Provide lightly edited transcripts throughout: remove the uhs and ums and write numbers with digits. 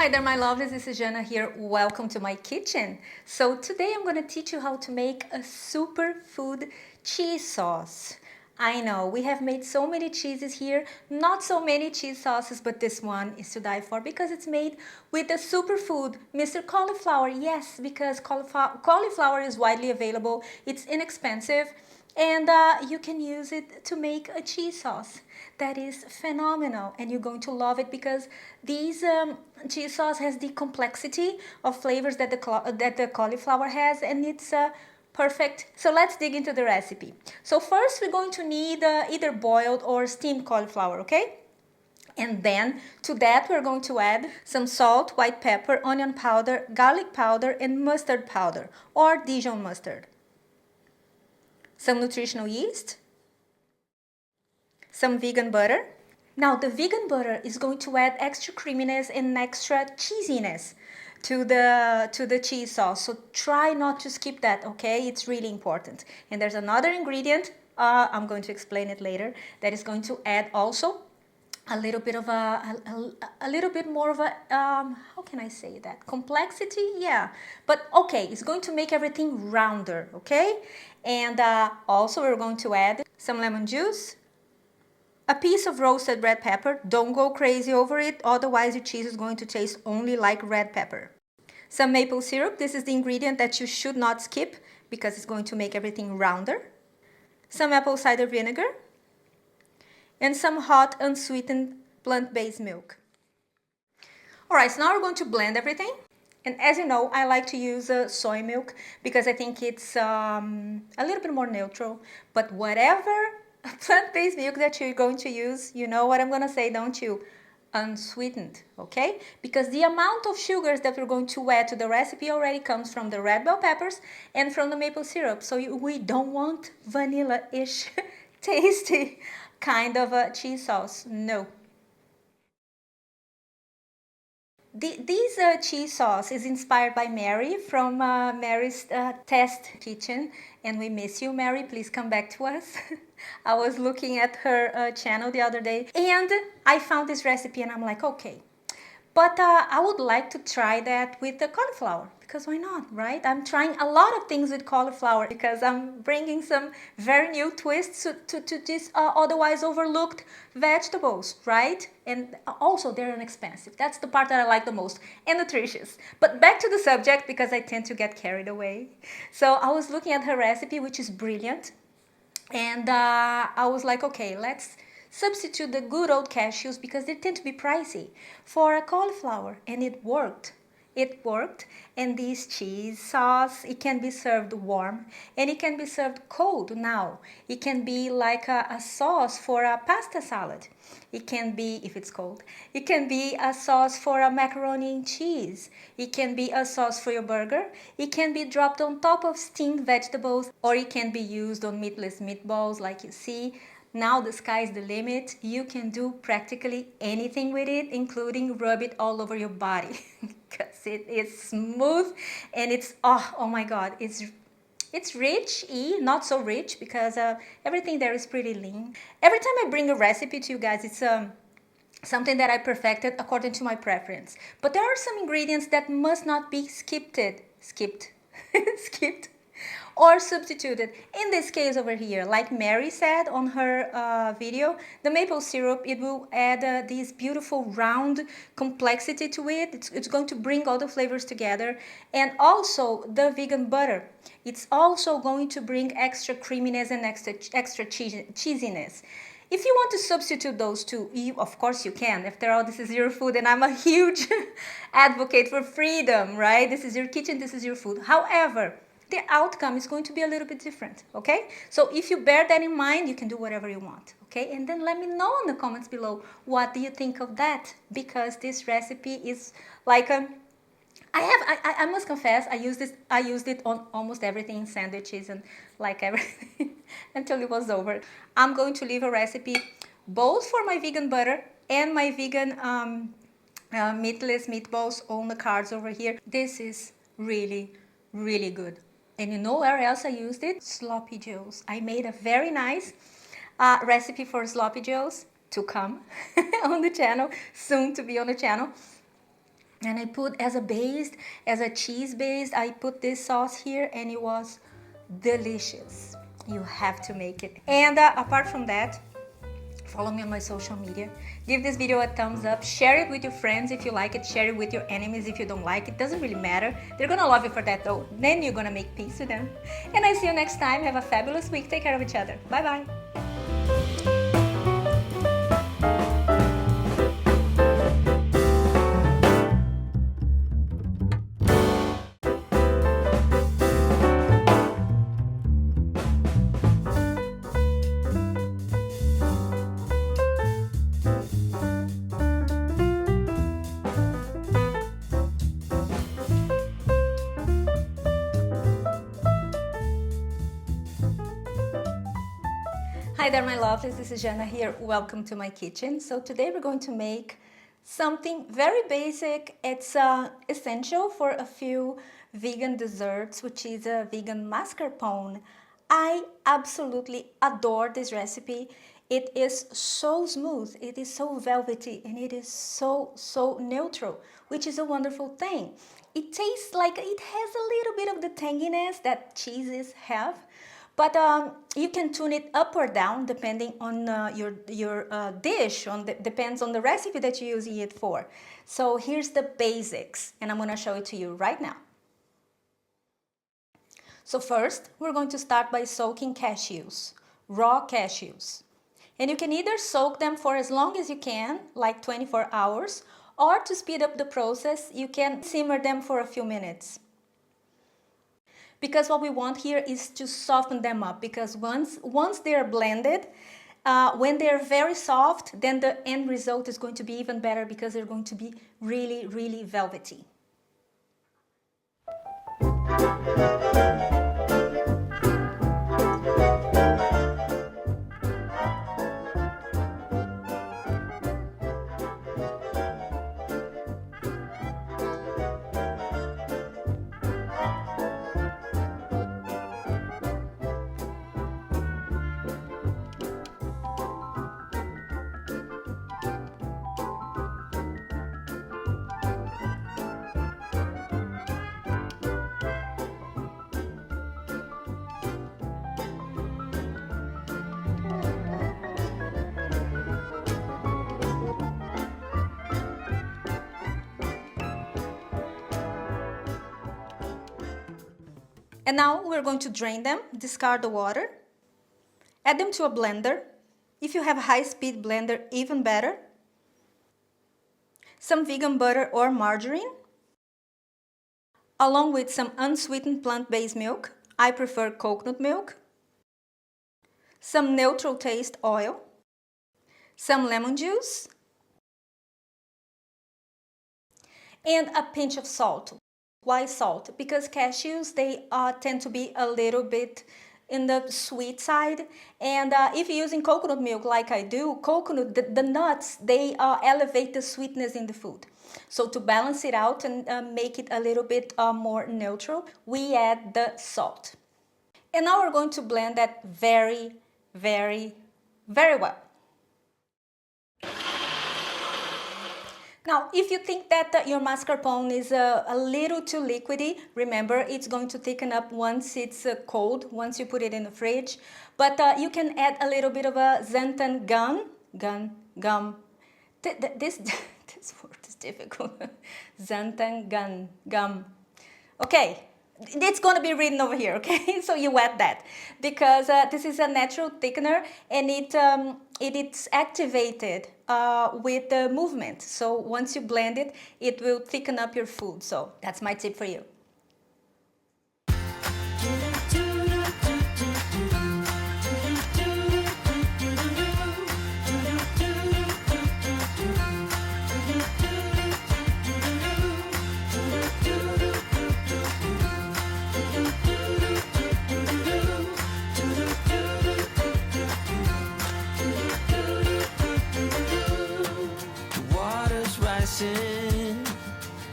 Hi there, my lovelies. This is Jana here. Welcome to my kitchen. So today I'm going to teach you how to make a superfood cheese sauce. I know we have made so many cheeses here, not so many cheese sauces, but this one is to die for because it's made with a superfood, Mr. Cauliflower. Yes, because cauliflower is widely available. It's inexpensive. And you can use it to make a cheese sauce that is phenomenal, and you're going to love it because these cheese sauce has the complexity of flavors that the cauliflower has, and it's perfect. So let's dig into the recipe. So first we're going to need either boiled or steamed cauliflower, okay? And then to that we're going to add some salt, white pepper, onion powder, garlic powder, and mustard powder or Dijon mustard. Some nutritional yeast, some vegan butter. Now the vegan butter is going to add extra creaminess and extra cheesiness to the cheese sauce. So try not to skip that, okay? It's really important. And there's another ingredient, I'm going to explain it later, that is going to add also a little bit of a little bit more of a how can I say that, complexity, yeah, but okay, it's going to make everything rounder, okay? And also we're going to add some lemon juice, a piece of roasted red pepper. Don't go crazy over it, otherwise your cheese is going to taste only like red pepper. Some maple syrup. This is the ingredient that you should not skip because it's going to make everything rounder. Some apple cider vinegar, and some hot unsweetened plant-based milk. Alright, so now we're going to blend everything. And as you know, I like to use soy milk because I think it's a little bit more neutral. But whatever plant-based milk that you're going to use, you know what I'm going to say, don't you? Unsweetened, okay? Because the amount of sugars that we're going to add to the recipe already comes from the red bell peppers and from the maple syrup. So we don't want vanilla-ish tasty kind of a cheese sauce. No. This cheese sauce is inspired by Mary from Mary's Test Kitchen, and we miss you, Mary. Please come back to us. I was looking at her channel the other day and I found this recipe and I'm like, okay, but I would like to try that with the cauliflower, because why not, right? I'm trying a lot of things with cauliflower because I'm bringing some very new twists to these otherwise overlooked vegetables, right? And also they're inexpensive. That's the part that I like the most, and nutritious. But back to the subject because I tend to get carried away. So I was looking at her recipe, which is brilliant. And I was like, okay, let's substitute the good old cashews because they tend to be pricey for a cauliflower, and it worked. It worked, and this cheese sauce, it can be served warm and it can be served cold. Now it can be like a sauce for a pasta salad. It can be, if it's cold, it can be a sauce for a macaroni and cheese. It can be a sauce for your burger. It can be dropped on top of steamed vegetables, or it can be used on meatless meatballs like you see. Now the sky's the limit. You can do practically anything with it, including rub it all over your body because it is smooth and it's, oh my God, it's rich, not so rich because everything there is pretty lean. Every time I bring a recipe to you guys, it's something that I perfected according to my preference. But there are some ingredients that must not be skipped, skipped or substituted. In this case over here, like Mary said on her video, the maple syrup, it will add this beautiful round complexity to it. It's going to bring all the flavors together. And also the vegan butter, it's also going to bring extra creaminess and extra cheesiness. If you want to substitute those two, of course you can. After all, this is your food and I'm a huge advocate for freedom, right? This is your kitchen, this is your food. However, the outcome is going to be a little bit different, okay? So if you bear that in mind, you can do whatever you want, okay? And then let me know in the comments below, what do you think of that? Because this recipe is like I must confess, I used it on almost everything, sandwiches and like everything until it was over. I'm going to leave a recipe both for my vegan butter and my vegan meatless meatballs on the cards over here. This is really, really good. And you know where else I used it? Sloppy joes. I made a very nice recipe for sloppy joes to come on the channel, soon to be on the channel. And I put as a base, as a cheese base, I put this sauce here and it was delicious. You have to make it. And apart from that, follow me on my social media. Give this video a thumbs up. Share it with your friends if you like it. Share it with your enemies if you don't like it. Doesn't really matter. They're gonna love you for that though. Then you're gonna make peace with them. And I see you next time. Have a fabulous week. Take care of each other. Bye bye. Hi there, my lovelies. This is Jana here. Welcome to my kitchen. So today we're going to make something very basic. It's essential for a few vegan desserts, which is a vegan mascarpone. I absolutely adore this recipe. It is so smooth, it is so velvety, and it is so neutral, which is a wonderful thing. It tastes like it has a little bit of the tanginess that cheeses have. But you can tune it up or down depending on your dish, depends on the recipe that you're using it for. So here's the basics, and I'm going to show it to you right now. So first, we're going to start by soaking cashews, raw cashews. And you can either soak them for as long as you can, like 24 hours, or to speed up the process, you can simmer them for a few minutes. Because what we want here is to soften them up, because once they are blended, when they're very soft, then the end result is going to be even better because they're going to be really velvety. And now we're going to drain them, discard the water, add them to a blender. If you have a high-speed blender, even better. Some vegan butter or margarine, along with some unsweetened plant-based milk. I prefer coconut milk. Some neutral taste oil, some lemon juice, and a pinch of salt. Why salt? Because cashews, they tend to be a little bit in the sweet side, and if you're using coconut milk like I do, the nuts, they elevate the sweetness in the food. So to balance it out and make it a little bit more neutral, we add the salt. And now we're going to blend that very well. Now, if you think that your mascarpone is a little too liquidy, remember it's going to thicken up once it's cold, once you put it in the fridge. But you can add a little bit of a xanthan gum. This word is difficult. Xanthan gum. Okay. It's going to be written over here, okay? So you add that because this is a natural thickener, and it's activated with the movement. So once you blend it, it will thicken up your food. So that's my tip for you.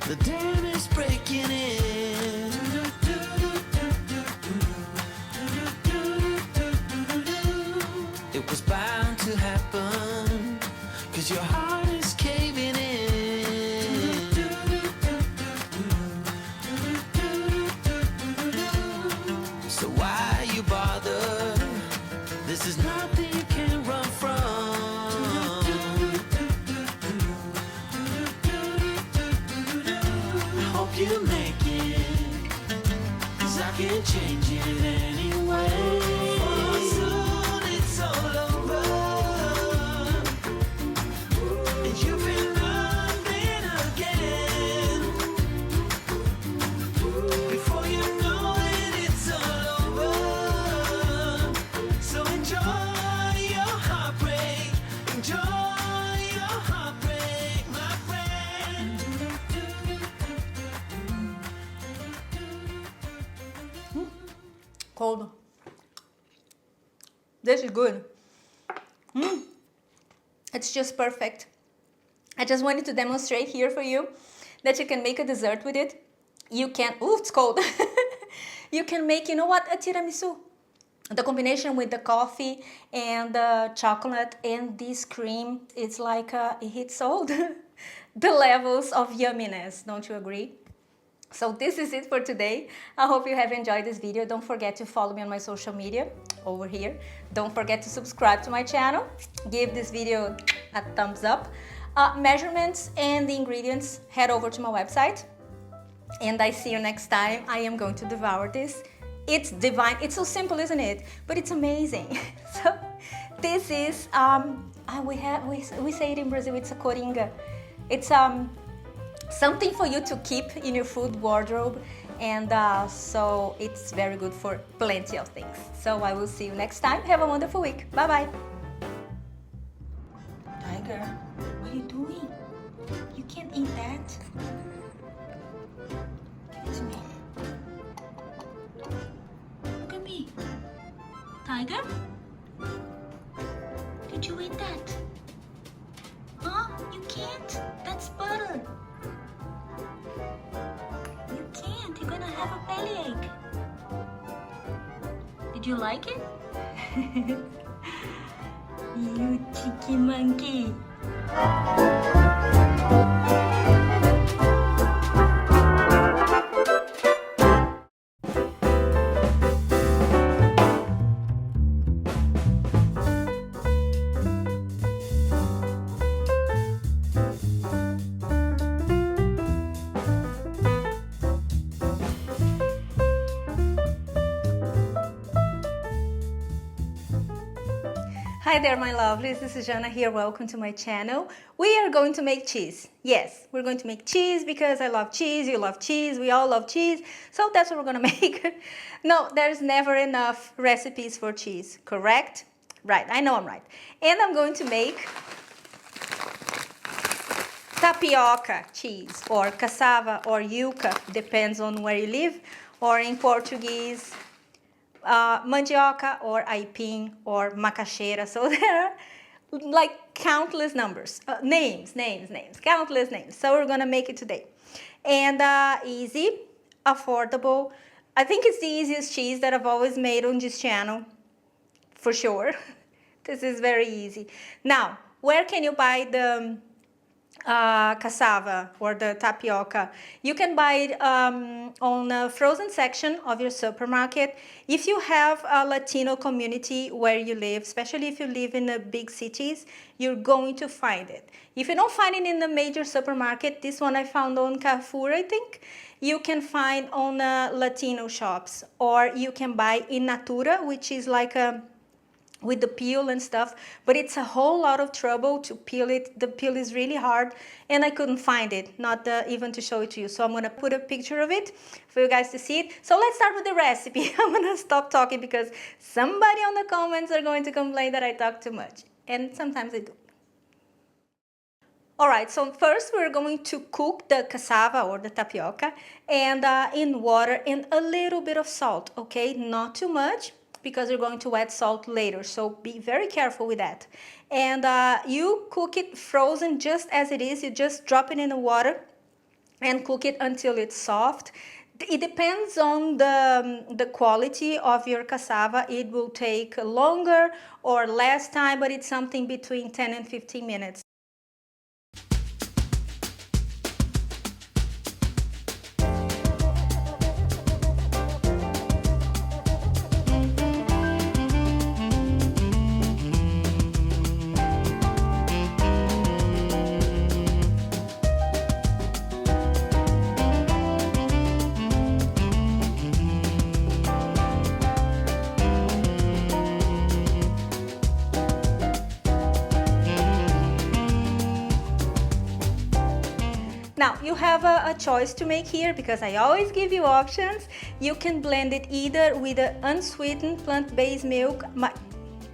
The dam is breaking in. to make it, 'cause I can't change it anyway. For soon it's all over, and you've been running again. Before you know it, it's all over. So enjoy your heartbreak, enjoy your heartbreak, my friend. Cold. This is good. It's just perfect. I just wanted to demonstrate here for you that you can make a dessert with it. You can, ooh, it's cold. You can make, you know what, a tiramisu. The combination with the coffee and the chocolate and this cream, it's like it hits all the levels of yumminess. Don't you agree? So this is it for today. I hope you have enjoyed this video. Don't forget to follow me on my social media over here. Don't forget to subscribe to my channel. Give this video a thumbs up. Measurements and the ingredients, head over to my website. And I see you next time. I am going to devour this. It's divine. It's so simple, isn't it? But it's amazing. So this is we say it in Brazil. It's a coringa. It's something for you to keep in your food wardrobe, and so it's very good for plenty of things. So I will see you next time. Have a wonderful week. Bye bye. Tiger, what are you doing? You can't eat that. Give it to me. Look at me. Tiger? Did you eat that? Huh? You can't? That's butter. You can't. You're gonna have a bellyache. Did you like it? You cheeky monkey. Hi there, my lovelies. This is Jana here. Welcome to my channel. We are going to make cheese. Yes, we're going to make cheese because I love cheese, you love cheese, we all love cheese. So that's what we're going to make. No, there's never enough recipes for cheese, correct? Right, I know I'm right. And I'm going to make tapioca cheese, or cassava, or yuca, depends on where you live, or in Portuguese, mandioca or aipim or macaxeira. So there are like countless numbers, names, countless names. So we're gonna make it today. And easy, affordable. I think it's the easiest cheese that I've always made on this channel, for sure. This is very easy. Now, where can you buy the cassava or the tapioca? You can buy it on the frozen section of your supermarket. If you have a Latino community where you live, especially if you live in the big cities, you're going to find it. If you don't find it in the major supermarket, this one I found on Carrefour, I think, you can find on Latino shops, or you can buy in natura, which is like a with the peel and stuff, but it's a whole lot of trouble to peel it. The peel is really hard, and I couldn't find it, not even to show it to you. So I'm gonna put a picture of it for you guys to see it. So let's start with the recipe. I'm gonna stop talking because somebody on the comments are going to complain that I talk too much, and sometimes I do. All right, so first we're going to cook the cassava or the tapioca, and in water and a little bit of salt, okay? Not too much, because you're going to add salt later, so be very careful with that. And you cook it frozen just as it is. You just drop it in the water and cook it until it's soft. It depends on the quality of your cassava. It will take longer or less time, but it's something between 10 and 15 minutes. Now you have a choice to make here because I always give you options. You can blend it either with an unsweetened plant-based milk.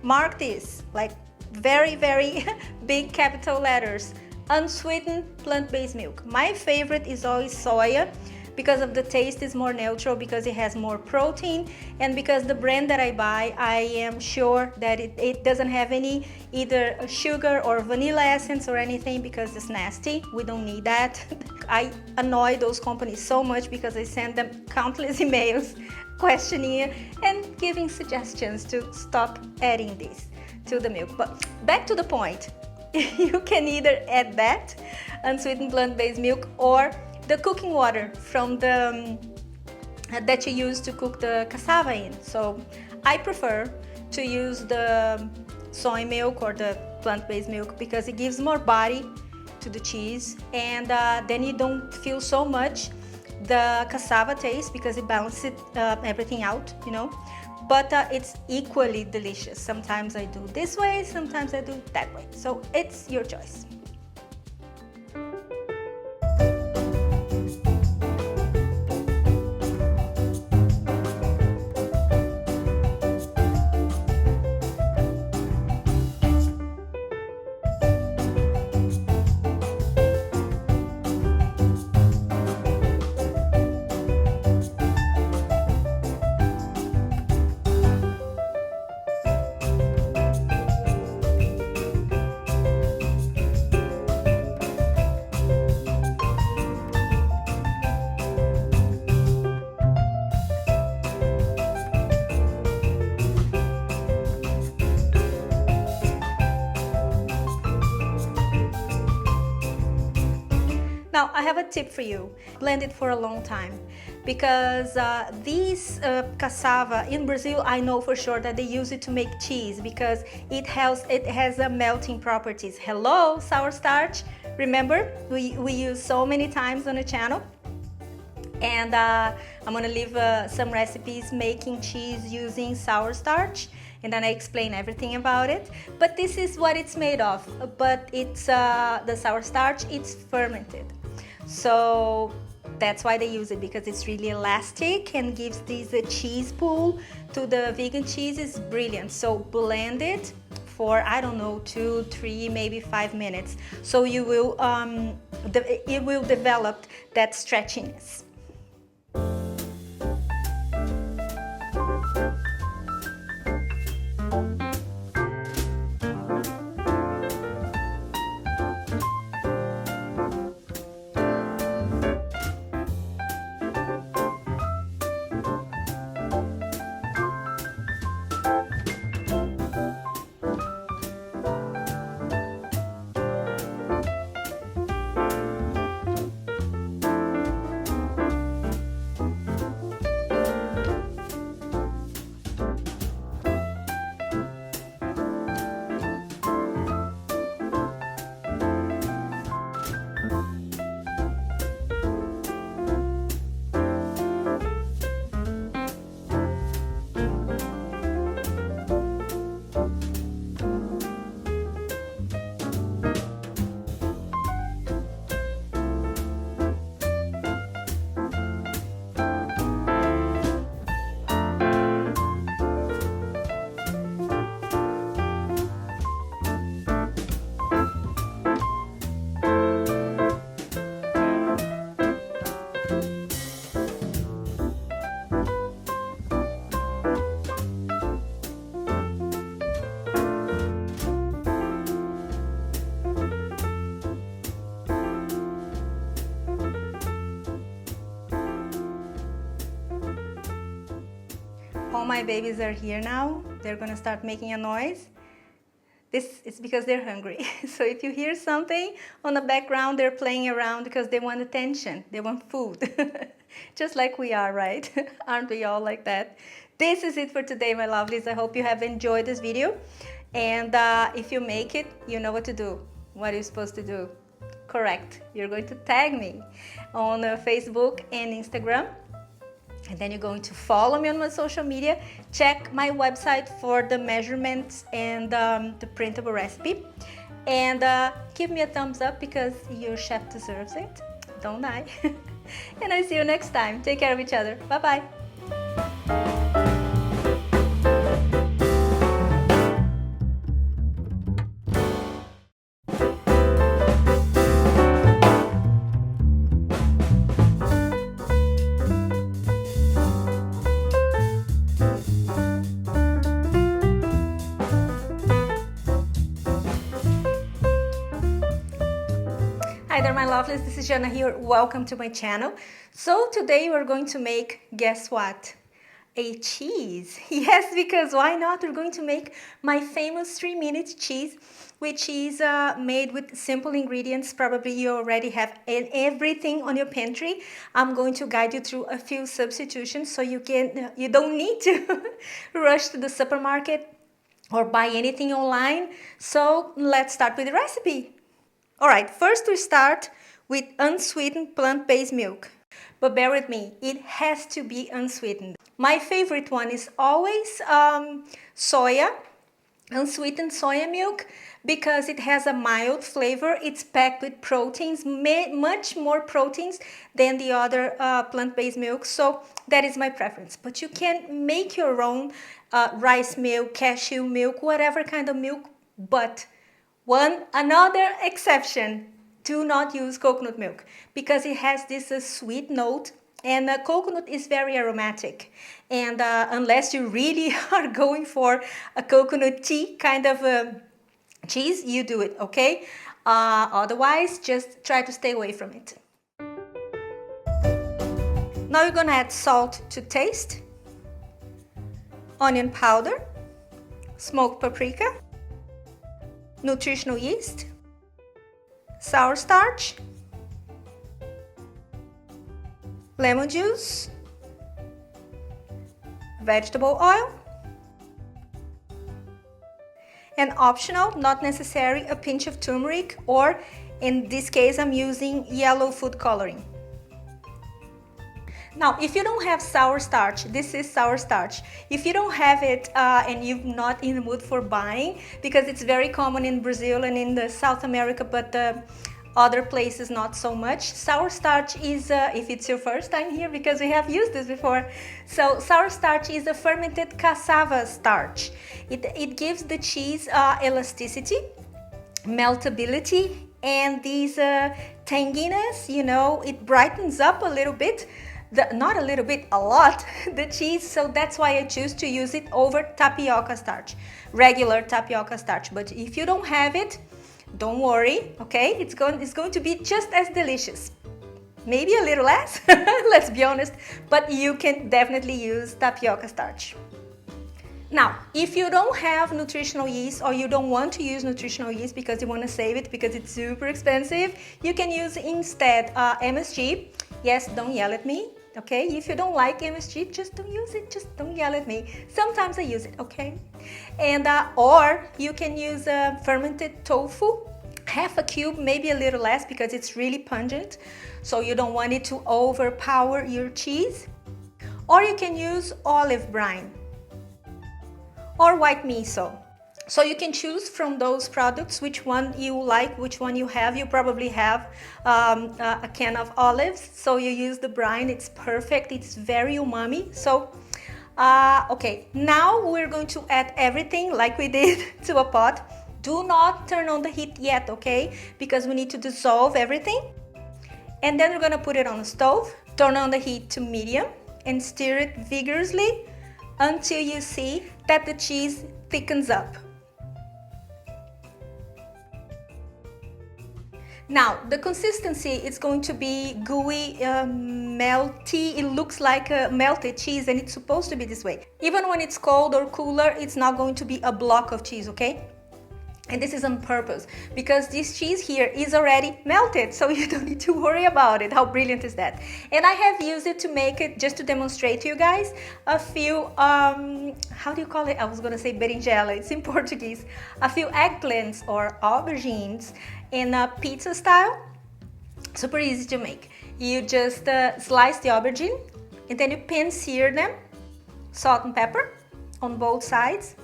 Mark this, like very, very big capital letters. Unsweetened plant-based milk. My favorite is always soya because of the taste is more neutral, because it has more protein, and because the brand that I buy, I am sure that it doesn't have any either sugar or vanilla essence or anything because it's nasty. We don't need that. I annoy those companies so much because I send them countless emails questioning and giving suggestions to stop adding this to the milk. But back to the point. You can either add that unsweetened plant-based milk or the cooking water from the that you use to cook the cassava in. So I prefer to use the soy milk or the plant-based milk because it gives more body to the cheese, and then you don't feel so much the cassava taste because it balances everything out, you know. But it's equally delicious. Sometimes I do this way, sometimes I do that way. So it's your choice. Now I have a tip for you. Blend it for a long time because these cassava in Brazil, I know for sure that they use it to make cheese because it has a melting properties. Hello, sour starch. Remember, we use so many times on the channel. And I'm gonna leave some recipes making cheese using sour starch, and then I explain everything about it. But this is what it's made of. But it's the sour starch, it's fermented. So that's why they use it, because it's really elastic and gives this cheese pool to the vegan cheese. Is brilliant. So blend it for, I don't know, 2, 3, maybe 5 minutes. So you will it will develop that stretchiness. All my babies are here now. They're gonna start making a noise. This is because they're hungry. So if you hear something on the background, they're playing around because they want attention. They want food. Just like we are, right? Aren't we all like that? This is it for today, my lovelies. I hope you have enjoyed this video. And if you make it, you know what to do. What are you supposed to do? Correct. You're going to tag me on Facebook and Instagram. And then you're going to follow me on my social media. Check my website for the measurements and the printable recipe. And give me a thumbs up because your chef deserves it. Don't I? And I see you next time. Take care of each other. Bye-bye. Hi there, my lovelies. This is Jana here. Welcome to my channel. So today we're going to make, guess what? A cheese. Yes, because why not? We're going to make my famous 3-minute cheese, which is made with simple ingredients. Probably you already have everything on your pantry. I'm going to guide you through a few substitutions so you don't need to rush to the supermarket or buy anything online. So let's start with the recipe. Alright, first we start with unsweetened plant-based milk. But bear with me, it has to be unsweetened. My favorite one is always soya, unsweetened soya milk, because it has a mild flavor. It's packed with proteins, much more proteins than the other plant-based milk. So that is my preference. But you can make your own rice milk, cashew milk, whatever kind of milk, but another exception, do not use coconut milk because it has this sweet note, and coconut is very aromatic, and unless you really are going for a coconut tea kind of cheese, you do it, okay? Otherwise, just try to stay away from it. Now you're gonna add salt to taste, onion powder, smoked paprika, nutritional yeast, sour starch, lemon juice, vegetable oil, and optional, not necessary, a pinch of turmeric, or in this case I'm using yellow food coloring. Now, if you don't have sour starch, this is sour starch. If you don't have it and you're not in the mood for buying, because it's very common in Brazil and in the South America, but other places not so much. Sour starch is, if it's your first time here, because we have used this before. So sour starch is a fermented cassava starch. It gives the cheese elasticity, meltability, and these tanginess, you know, it brightens up a little bit. Not a little bit, a lot, the cheese, so that's why I choose to use it over tapioca starch, regular tapioca starch. But if you don't have it, don't worry, okay? It's going to be just as delicious. Maybe a little less, let's be honest, but you can definitely use tapioca starch. Now, if you don't have nutritional yeast, or you don't want to use nutritional yeast because you want to save it because it's super expensive, you can use instead MSG. Yes, don't yell at me, okay? If you don't like MSG, just don't use it, just don't yell at me. Sometimes I use it, okay? And or you can use fermented tofu, half a cube, maybe a little less, because it's really pungent, so you don't want it to overpower your cheese. Or you can use olive brine or white miso. So you can choose from those products which one you like, which one you have. You probably have a can of olives, so you use the brine. It's perfect, it's very umami. So okay, now we're going to add everything like we did to a pot. Do not turn on the heat yet, okay, because we need to dissolve everything. And then we're gonna put it on the stove, turn on the heat to medium, and stir it vigorously until you see that the cheese thickens up. Now, the consistency is going to be gooey, melty. It looks like a melted cheese, and it's supposed to be this way. Even when it's cold or cooler, it's not going to be a block of cheese, okay? And this is on purpose, because this cheese here is already melted, so you don't need to worry about it. How brilliant is that? And I have used it to make it, just to demonstrate to you guys, a few, how do you call it? I was gonna say berinjela, it's in Portuguese. A few eggplants or aubergines in a pizza style. Super easy to make. You just slice the aubergine, and then you pan-sear them, salt and pepper on both sides.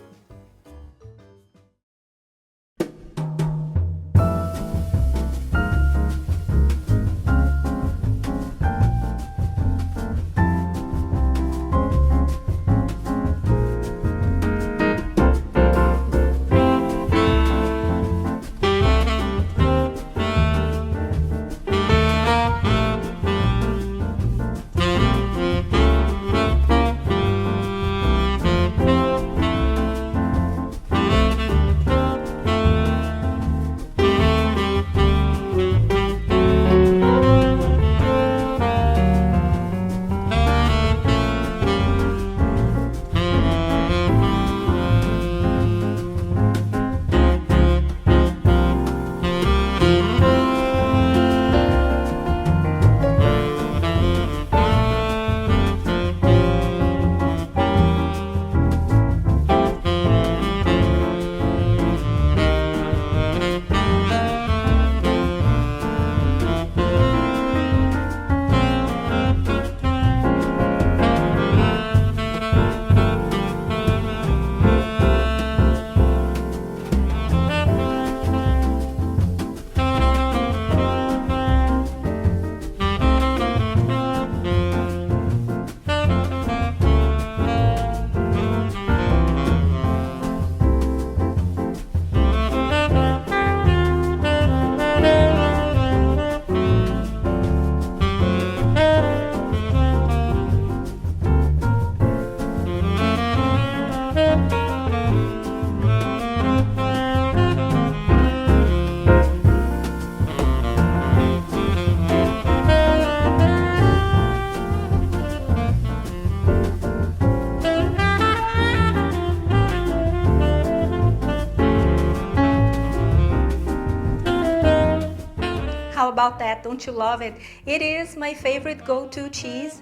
about that? Don't you love it? It is my favorite go-to cheese.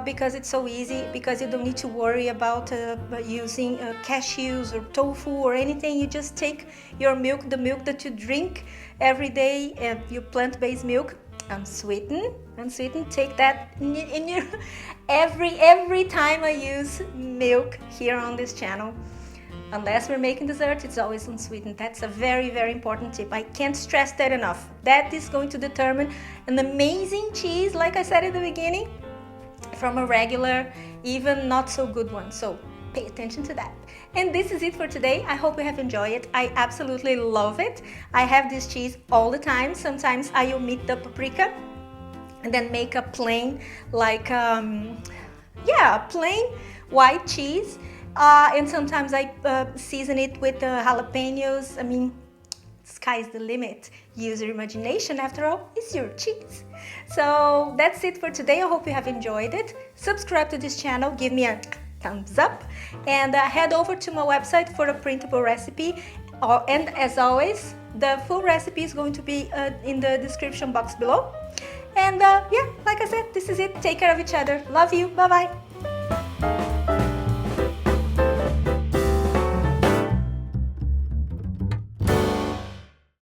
Because it's so easy, because you don't need to worry about using cashews or tofu or anything. You just take your milk, the milk that you drink every day, your plant-based milk, unsweetened, take that in your every time I use milk here on this channel. Unless we're making dessert, it's always unsweetened. That's a very, very important tip. I can't stress that enough. That is going to determine an amazing cheese, like I said at the beginning, from a regular, even not so good one. So pay attention to that. And this is it for today. I hope you have enjoyed it. I absolutely love it. I have this cheese all the time. Sometimes I omit the paprika and then make a plain, like plain white cheese. And sometimes I season it with jalapenos. I mean, sky's the limit. Use your imagination. After all, it's your cheese. So that's it for today. I hope you have enjoyed it. Subscribe to this channel. Give me a thumbs up. And head over to my website for a printable recipe. And as always, the full recipe is going to be in the description box below. And like I said, this is it. Take care of each other. Love you. Bye-bye.